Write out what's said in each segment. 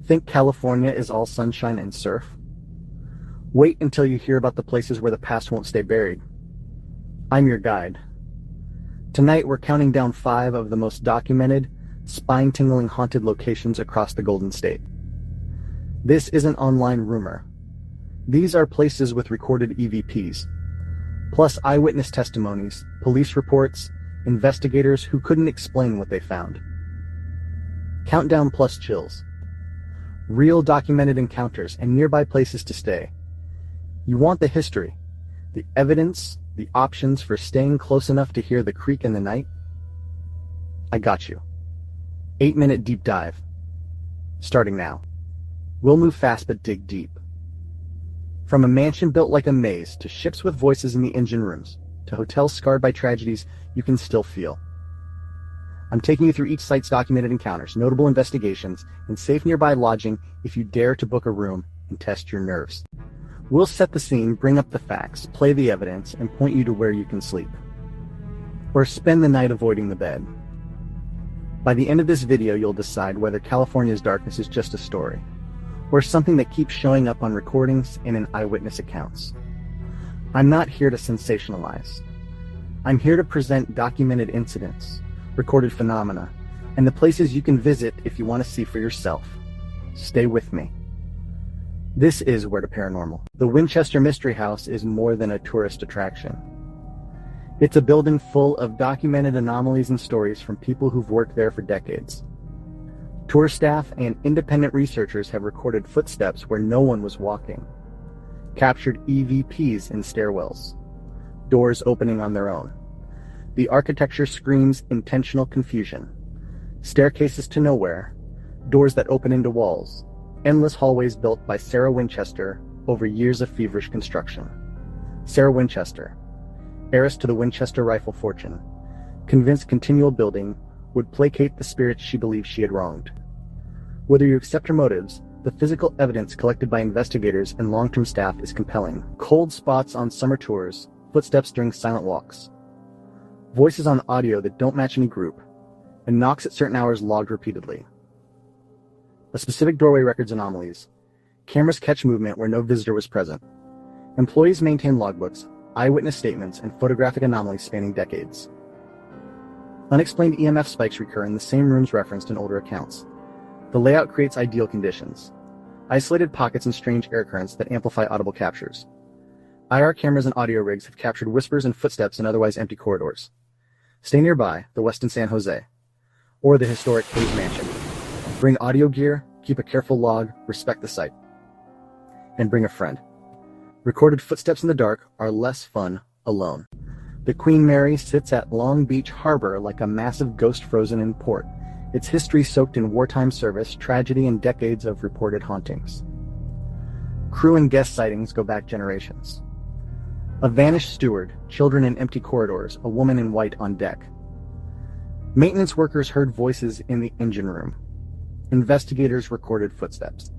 Think California is all sunshine and surf? Wait until you hear about the places where the past won't stay buried. I'm your guide. Tonight we're counting down 5 of the most documented, spine-tingling haunted locations across the Golden State. This isn't online rumor. These are places with recorded EVPs, plus eyewitness testimonies, police reports, investigators who couldn't explain what they found. Countdown plus chills. Real documented encounters and nearby places to stay. You want the history, the evidence, the options for staying close enough to hear the creak in the night? I got you. 8-minute deep dive. Starting now. We'll move fast but dig deep. From a mansion built like a maze, to ships with voices in the engine rooms, to hotels scarred by tragedies you can still feel. I'm taking you through each site's documented encounters, notable investigations, and safe nearby lodging if you dare to book a room and test your nerves. We'll set the scene, bring up the facts, play the evidence, and point you to where you can sleep. Or spend the night avoiding the bed. By the end of this video, you'll decide whether California's darkness is just a story, or something that keeps showing up on recordings and in eyewitness accounts. I'm not here to sensationalize. I'm here to present documented incidents, recorded phenomena, and the places you can visit if you want to see for yourself. Stay with me. This is Where to Paranormal. The Winchester Mystery House is more than a tourist attraction. It's a building full of documented anomalies and stories from people who've worked there for decades. Tour staff and independent researchers have recorded footsteps where no one was walking, captured EVPs in stairwells, doors opening on their own. The architecture screams intentional confusion. Staircases to nowhere, doors that open into walls, endless hallways built by Sarah Winchester over years of feverish construction. Sarah Winchester, heiress to the Winchester rifle fortune, convinced continual building would placate the spirits she believed she had wronged. Whether you accept her motives, the physical evidence collected by investigators and long-term staff is compelling. Cold spots on summer tours, footsteps during silent walks, voices on audio that don't match any group, and knocks at certain hours logged repeatedly. A specific doorway records anomalies. Cameras catch movement where no visitor was present. Employees maintain logbooks, eyewitness statements, and photographic anomalies spanning decades. Unexplained EMF spikes recur in the same rooms referenced in older accounts. The layout creates ideal conditions. Isolated pockets and strange air currents that amplify audible captures. IR cameras and audio rigs have captured whispers and footsteps in otherwise empty corridors. Stay nearby, the Westin San Jose, or the historic Hayes Mansion. Bring audio gear, keep a careful log, respect the site. And bring a friend. Recorded footsteps in the dark are less fun alone. The Queen Mary sits at Long Beach Harbor like a massive ghost frozen in port, its history soaked in wartime service, tragedy, and decades of reported hauntings. Crew and guest sightings go back generations. A vanished steward, children in empty corridors, a woman in white on deck. Maintenance workers heard voices in the engine room. Investigators recorded footsteps,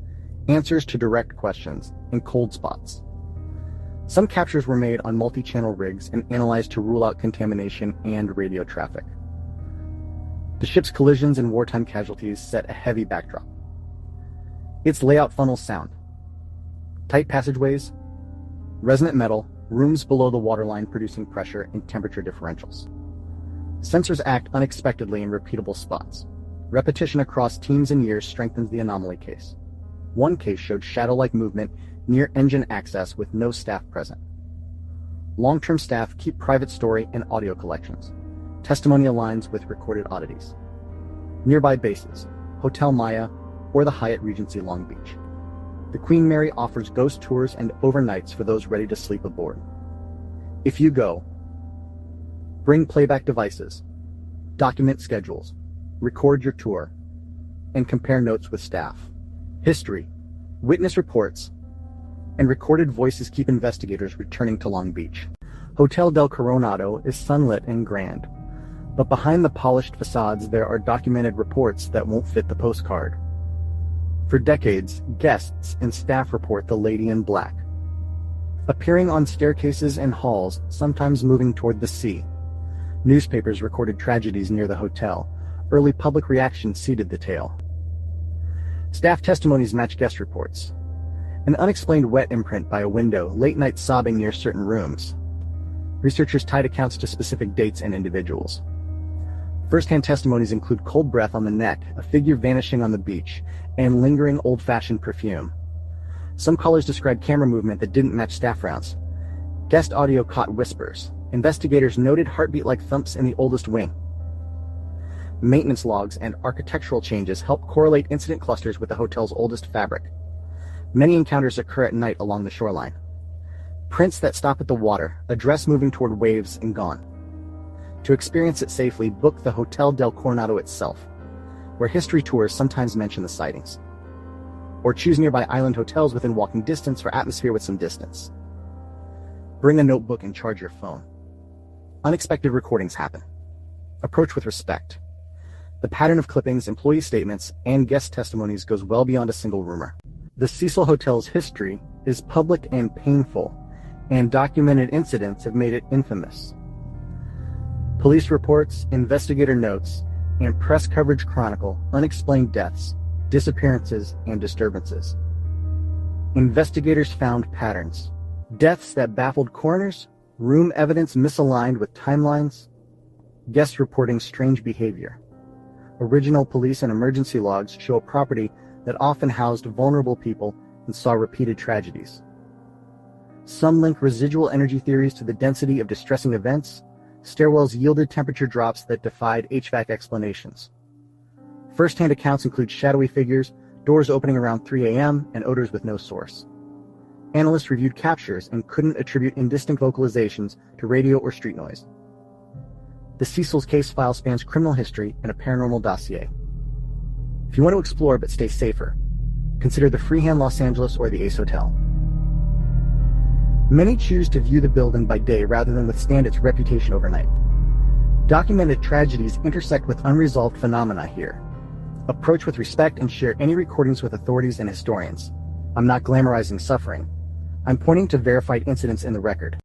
answers to direct questions, and cold spots. Some captures were made on multi-channel rigs and analyzed to rule out contamination and radio traffic. The ship's collisions and wartime casualties set a heavy backdrop. Its layout funnels sound. Tight passageways, resonant metal, rooms below the waterline producing pressure and temperature differentials. Sensors act unexpectedly in repeatable spots. Repetition across teams and years strengthens the anomaly case. One case showed shadow-like movement near engine access with no staff present. Long-term staff keep private story and audio collections. Testimony aligns with recorded oddities. Nearby bases, Hotel Maya or the Hyatt Regency Long Beach. The Queen Mary offers ghost tours and overnights for those ready to sleep aboard. If you go, bring playback devices, document schedules, record your tour, and compare notes with staff. History, witness reports, and recorded voices keep investigators returning to Long Beach. Hotel del Coronado is sunlit and grand, but behind the polished facades there are documented reports that won't fit the postcard. For decades, guests and staff report the Lady in Black, appearing on staircases and halls, sometimes moving toward the sea. Newspapers recorded tragedies near the hotel. Early public reaction seeded the tale. Staff testimonies match guest reports. An unexplained wet imprint by a window, late-night sobbing near certain rooms. Researchers tied accounts to specific dates and individuals. First-hand testimonies include cold breath on the neck, a figure vanishing on the beach, and lingering old-fashioned perfume. Some callers described camera movement that didn't match staff rounds. Guest audio caught whispers. Investigators noted heartbeat-like thumps in the oldest wing. Maintenance logs and architectural changes help correlate incident clusters with the hotel's oldest fabric. Many encounters occur at night along the shoreline. Prints that stop at the water, a dress moving toward waves and gone. To experience it safely, book the Hotel del Coronado itself, where history tours sometimes mention the sightings. Or choose nearby island hotels within walking distance for atmosphere with some distance. Bring a notebook and charge your phone. Unexpected recordings happen. Approach with respect. The pattern of clippings, employee statements, and guest testimonies goes well beyond a single rumor. The Cecil Hotel's history is public and painful, and documented incidents have made it infamous. Police reports, investigator notes, and press coverage chronicle unexplained deaths, disappearances, and disturbances. Investigators found patterns. Deaths that baffled coroners, room evidence misaligned with timelines, guests reporting strange behavior. Original police and emergency logs show a property that often housed vulnerable people and saw repeated tragedies. Some link residual energy theories to the density of distressing events. Stairwells yielded temperature drops that defied HVAC explanations. First-hand accounts include shadowy figures, doors opening around 3 a.m., and odors with no source. Analysts reviewed captures and couldn't attribute indistinct vocalizations to radio or street noise. The Cecil's case file spans criminal history and a paranormal dossier. If you want to explore but stay safer, consider the Freehand Los Angeles or the Ace Hotel. Many choose to view the building by day rather than withstand its reputation overnight. Documented tragedies intersect with unresolved phenomena here. Approach with respect and share any recordings with authorities and historians. I'm not glamorizing suffering. I'm pointing to verified incidents in the record.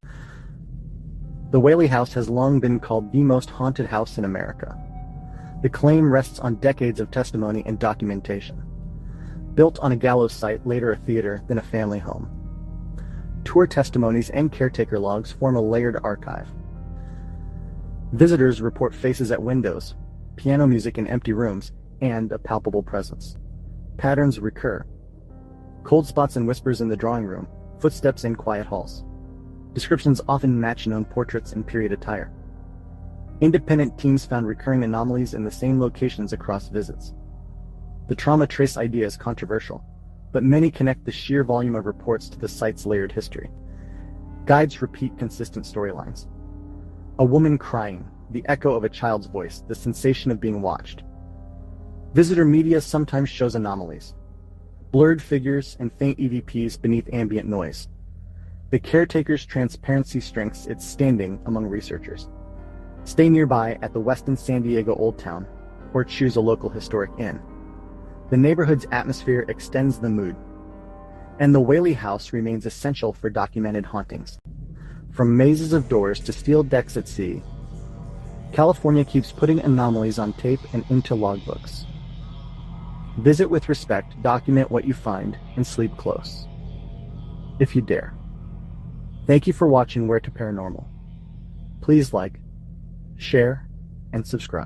The Whaley House has long been called the most haunted house in America. The claim rests on decades of testimony and documentation. Built on a gallows site, later a theater, then a family home. Tour testimonies and caretaker logs form a layered archive. Visitors report faces at windows, piano music in empty rooms, and a palpable presence. Patterns recur. Cold spots and whispers in the drawing room, footsteps in quiet halls. Descriptions often match known portraits and period attire. Independent teams found recurring anomalies in the same locations across visits. The trauma trace idea is controversial, but many connect the sheer volume of reports to the site's layered history. Guides repeat consistent storylines. A woman crying, the echo of a child's voice, the sensation of being watched. Visitor media sometimes shows anomalies. Blurred figures and faint EVPs beneath ambient noise. The caretaker's transparency strengthens its standing among researchers. Stay nearby at the Westin San Diego Old Town, or choose a local historic inn. The neighborhood's atmosphere extends the mood, and the Whaley House remains essential for documented hauntings. From mazes of doors to steel decks at sea, California keeps putting anomalies on tape and into logbooks. Visit with respect, document what you find, and sleep close. If you dare. Thank you for watching Where to Paranormal. Please like, share, and subscribe.